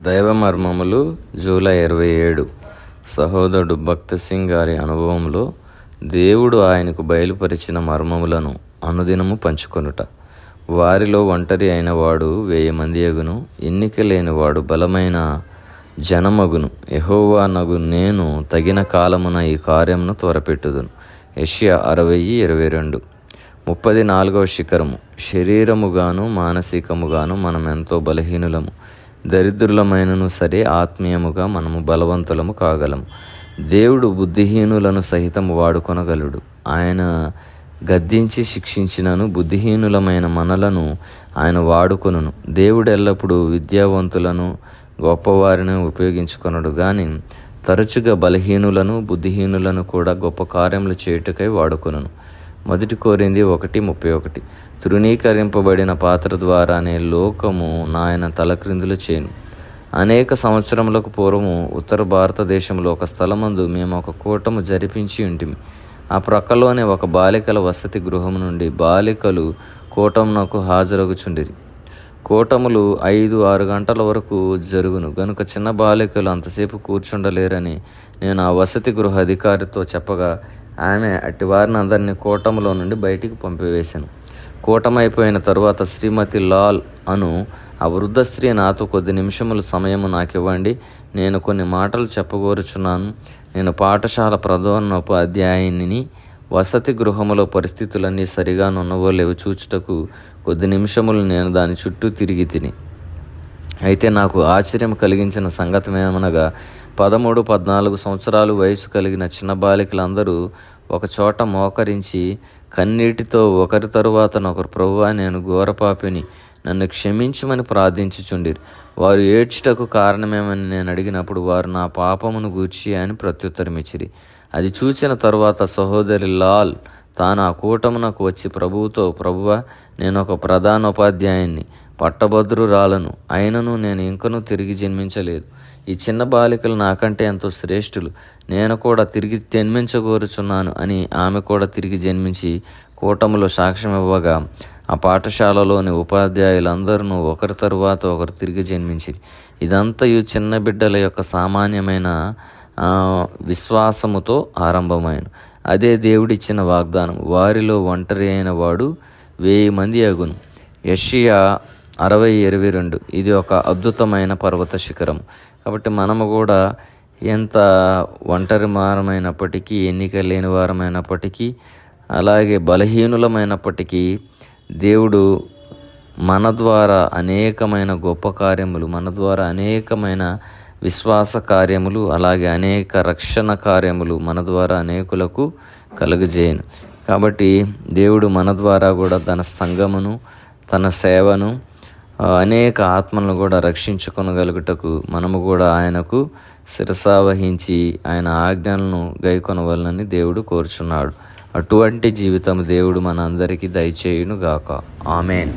దైవ మర్మములు జూలై 27. సహోదరుడు భక్త సింగ్ గారి అనుభవంలో దేవుడు ఆయనకు బయలుపరిచిన మర్మములను అనుదినము పంచుకొనుట. వారిలో ఒంటరి అయిన వాడు 1000 మంది అగును, ఎన్నిక లేనివాడు బలమైన జనమగును. యెహోవా నగు నేను తగిన కాలమున ఈ కార్యమును త్వరపెట్టుదును. యెషయా 60:22. 34వ శిఖరము. శరీరముగాను మానసికముగాను మనం ఎంతో బలహీనులము. దరిద్రులమైనను సరే ఆత్మీయముగా మనము బలవంతులము కాగలము. దేవుడు బుద్ధిహీనులను సహితము వాడుకొనగలడు. ఆయన గద్దించి శిక్షించినను బుద్ధిహీనులమైన మనలను ఆయన వాడుకొనును. దేవుడు ఎల్లప్పుడూ విద్యావంతులను గొప్పవారిని ఉపయోగించుకొనడు గాని తరచుగా బలహీనులను బుద్ధిహీనులను కూడా గొప్ప కార్యములు చేయుటకై వాడుకొనును. 1 కొరింథీ 1:31. తృణీకరింపబడిన పాత్ర ద్వారానే లోకము నాయన తలక్రిందులు చేయను. అనేక సంవత్సరములకు పూర్వము ఉత్తర భారతదేశంలో ఒక స్థలమందు మేము ఒక కూటము జరిపించి ఉంటిమి. ఆ ప్రక్కలోనే ఒక బాలికల వసతి గృహం నుండి బాలికలు కూటమునకు హాజరగుచుండిరి. కూటములు 5-6 గంటల వరకు జరుగును గనుక చిన్న బాలికలు అంతసేపు కూర్చుండలేరని నేను ఆ వసతి గృహ అధికారితో చెప్పగా ఆమె అట్టి వారిని అందరినీ కూటములో నుండి బయటికి పంపివేశాను. కూటమైపోయిన తరువాత శ్రీమతి లాల్ అను ఆ వృద్ధ స్త్రీ నాతో కొద్ది నిమిషముల సమయము నాకివ్వండి, నేను కొన్ని మాటలు చెప్పగోరుచున్నాను. నేను పాఠశాల ప్రధానోపాధ్యాయునిని. వసతి గృహములో పరిస్థితులన్నీ సరిగా నున్నవో లేవు చూచుటకు కొద్ది నిమిషములు నేను దాని చుట్టూ తిరిగి తిని. అయితే నాకు ఆశ్చర్యం కలిగించిన సంగతమేమనగా 13-14 సంవత్సరాలు వయసు కలిగిన చిన్న బాలికలందరూ ఒక చోట మోకరించి కన్నీటితో ఒకరి తరువాతనొకరు, ప్రభువా నేను ఘోరపాపిని, నన్ను క్షమించమని ప్రార్థించుచుండిరి. వారు ఏడ్చుటకు కారణమేమని నేను అడిగినప్పుడు వారు నా పాపమును గూర్చి అని ప్రత్యుత్తరమిచ్చిరి. అది చూచిన తరువాత సహోదరి లాల్ తాను ఆ కూటమునకు వచ్చి ప్రభువుతో, ప్రభువా నేను ఒక ప్రధానోపాధ్యాయుని, పట్టభద్రురాలను, అయినను నేను ఇంకనూ తిరిగి జన్మించలేదు. ఈ చిన్న బాలికలు నాకంటే ఎంతో శ్రేష్ఠులు, నేను కూడా తిరిగి జన్మించగోరుచున్నాను అని ఆమె కూడా తిరిగి జన్మించి కూటములో సాక్ష్యం ఇవ్వగా ఆ పాఠశాలలోని ఉపాధ్యాయులందరూ ఒకరి తరువాత ఒకరు తిరిగి జన్మించి ఇదంతయు చిన్న బిడ్డల యొక్క సామాన్యమైన విశ్వాసముతో ఆరంభమైన. అదే దేవుడిచ్చిన వాగ్దానం. వారిలో ఒంటరి అయిన వాడు 1000 మంది అగును. యెషయా 60:22. ఇది ఒక అద్భుతమైన పర్వత శిఖరం. కాబట్టి మనము కూడా ఎంత ఒంటరి వారమైనప్పటికీ, ఎన్నిక లేని వారమైనప్పటికీ, అలాగే బలహీనులమైనప్పటికీ దేవుడు మన ద్వారా అనేకమైన గొప్ప కార్యములు, మన ద్వారా అనేకమైన విశ్వాస కార్యములు, అలాగే అనేక రక్షణ కార్యములు మన ద్వారా అనేకులకు కలుగజేయను. కాబట్టి దేవుడు మన ద్వారా కూడా తన సంఘమును, తన సేవను, అనేక ఆత్మలను కూడా రక్షించుకొనగలుగుటకు మనము కూడా ఆయనకు శిరసావహించి ఆయన ఆజ్ఞలను గైకొనవలనని దేవుడు కోరుచున్నాడు. అటువంటి జీవితం దేవుడు మన అందరికీ దయచేయును గాక. ఆమేన్.